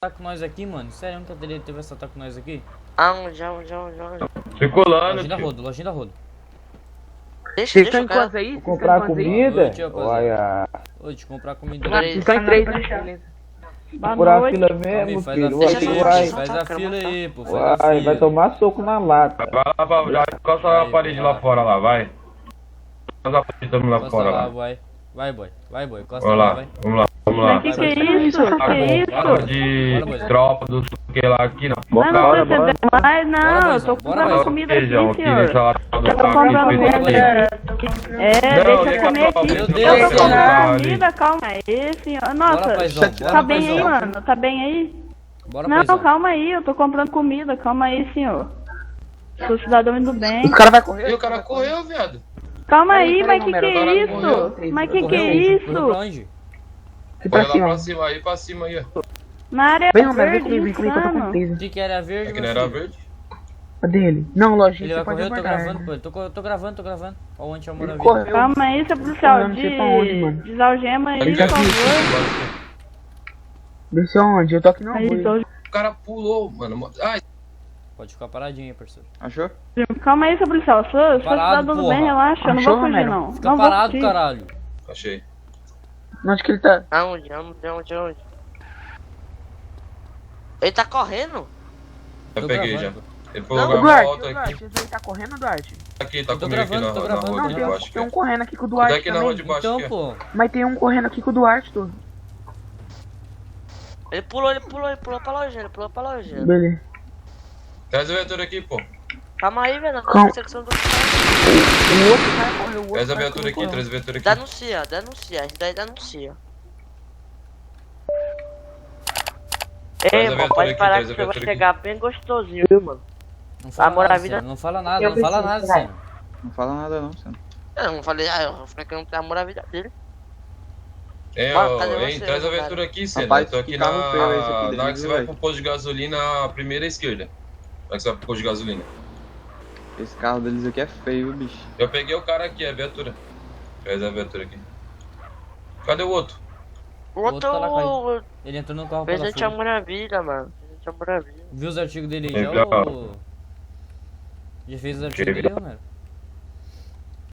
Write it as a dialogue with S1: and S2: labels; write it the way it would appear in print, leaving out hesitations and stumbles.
S1: Tá com nós aqui, mano? Sério, nunca teve essa tá com nós aqui?
S2: Aonde?
S3: Circulando,
S1: Lojinha da
S3: tio.
S1: Rodo, lojinha da Rodo.
S2: Deixa,
S4: Vocês
S2: deixa
S4: estão
S2: o
S4: em
S2: cara.
S4: quantos aí?
S5: Vou comprar comida? Olha,
S1: Ô, te comprar comida.
S2: Peraí.
S4: Vocês estão em três, beleza.
S5: furar a fila
S1: Calma aí,
S5: mesmo,
S1: faz a
S5: filho.
S1: fila
S2: Deixa eu
S1: aí,
S2: ver,
S5: Vai,
S2: só
S1: faz a
S2: toca,
S1: fila
S2: eu vou
S1: aí, pô. Faz a
S5: vai,
S1: fila.
S5: vai tomar soco na lata.
S3: Vai lá, já encosta a parede lá fora lá, vai. Encosta a parede todo mundo lá
S1: Encosta
S3: fora
S1: lá,
S3: lá.
S1: vai. Vai, boy. Vai, boy. Encosta
S3: Vamos
S1: lá,
S3: lá,
S1: vai.
S3: vamos lá, vamos lá.
S6: Que
S1: Vai,
S6: é
S1: vai.
S6: isso?
S3: Tá
S6: Que é
S3: com cara
S6: isso?
S3: de
S1: Bora,
S3: tropa do que lá aqui, não.
S6: Não, não
S5: Bora,
S6: precisa
S5: bora.
S6: ter mais, não.
S1: Bora,
S6: Eu tô
S1: Boizão, bora,
S6: comprando
S1: Boizão.
S6: comida
S3: Feijão
S6: aqui,
S3: aqui, deixa
S6: senhor.
S3: lá.
S6: Eu tô comprando comida.
S3: Não,
S6: Deixa eu comer aqui.
S1: Meu
S6: Eu
S1: Deus,
S6: tô
S1: senhor.
S6: comprando comida, calma aí, senhor.
S1: Bora,
S6: Nossa,
S1: paizão.
S6: tá
S1: Bora,
S6: bem aí,
S1: paizão.
S6: mano? Tá bem aí?
S1: Bora,
S6: Não,
S1: paizão.
S6: calma aí, eu tô comprando comida, calma aí, senhor. Sou cidadão do bem.
S4: O cara vai correr?
S3: E o cara correu, viado.
S6: Calma aí,
S4: Peraí,
S6: mas que
S4: número,
S6: é
S4: agora
S6: isso? Mas que é
S1: Correu pra
S6: isso?
S1: onde?
S4: E
S3: Vai
S4: pra
S3: lá
S4: cima.
S3: pra cima aí, pra cima aí, ó.
S6: Na área
S4: Vem, Romero, vem
S6: verde,
S4: comigo, vem comigo que eu tô com
S6: insano.
S4: taser.
S1: De que era verde,
S3: Aqui
S1: meu
S3: não era
S1: filho?
S3: verde?
S4: Cadê ele? Não, lojinha,
S1: Ele
S4: você
S1: vai
S4: pode
S1: correr, eu tô
S4: abordar.
S1: gravando, pô. Eu tô gravando. Ó, onde amor a
S4: Ele
S1: vida.
S4: correu.
S6: Calma aí, seu policial,
S4: Eu não sei pra onde, mano.
S6: desalgema aí,
S3: Ele
S6: por
S3: tá
S6: favor.
S4: Desceu onde? Eu tô aqui não.
S6: Aí,
S3: O cara pulou, mano. Ai,
S1: Pode ficar paradinho aí, parceiro.
S4: Achou?
S6: Calma aí, seu policial, eu sou
S1: Parado,
S6: cidadão do
S1: porra.
S6: bem, relaxa, eu não
S4: Achou,
S6: vou fugir
S4: Romero?
S6: não.
S1: Fica
S6: Não vou
S1: parado,
S6: fugir.
S1: caralho.
S3: achei.
S4: Onde que ele tá?
S2: Aonde? Ele tá correndo?
S3: Já
S1: Tô
S3: peguei já.
S1: gravando.
S3: Ele pulou
S4: Ô,
S3: na
S4: Duarte,
S3: volta
S4: ô,
S3: aqui.
S4: Duarte, esse aí tá correndo, Duarte?
S3: Aqui, tá
S1: Eu tô
S3: comigo aqui
S1: gravando, tô
S3: na
S1: gravando.
S3: rua
S4: Não,
S3: de
S4: tem
S3: baixo.
S4: um
S3: aqui.
S4: correndo aqui com o
S3: Tá
S4: Duarte
S3: aqui na rua de
S4: também.
S3: baixo
S1: Então,
S3: aqui, ó.
S1: pô.
S4: Mas tem um correndo aqui com o Duarte, tu.
S2: Ele pulou pra loja.
S4: Beleza.
S3: Traz o vetor aqui, pô.
S2: Calma aí, velho.
S4: Calma.
S2: Perseguição do...
S4: O outro cara correu, o outro
S3: Traz a
S4: cara
S3: viatura aqui,
S4: correu.
S3: traz a viatura aqui.
S2: Denuncia. Esse daí denuncia. Ei,
S3: Traz a
S2: mano,
S3: viatura
S2: pode
S3: aqui,
S2: parar
S3: traz
S2: que
S3: a
S2: você vai
S3: viatura aqui.
S2: chegar bem gostosinho, viu, mano?
S1: Não fala
S2: Amor à
S1: nada,
S2: vida-
S1: Senna. Não fala nada, não fala nada, Senna.
S7: Não fala nada não, Senna.
S2: Eu não falei, eu falei que não tem amor à vida dele.
S3: Hein,
S2: Mano,
S3: ó,
S2: cadê
S3: hein,
S2: você,
S3: traz a
S2: cara?
S3: viatura aqui, Senna.
S7: Rapaz,
S3: Eu tô aqui
S7: que carro feio é esse aqui
S3: na
S7: dele,
S3: hora que você
S7: viu,
S3: vai
S7: velho?
S3: pro posto de gasolina, a primeira esquerda. Na hora que você vai pro posto de gasolina.
S7: Esse carro deles aqui é feio, viu, bicho?
S3: Eu peguei o cara aqui, a viatura. Traz a viatura aqui. Cadê o outro?
S2: O
S1: outro tá lá
S2: outro...
S1: Ele entrou no carro pela
S2: Presente
S1: frente.
S2: amor à vida, mano. Presente amor à vida.
S1: Viu os artigos dele aí já,
S3: Legal.
S1: ou... Já fez os artigos dele, Romero?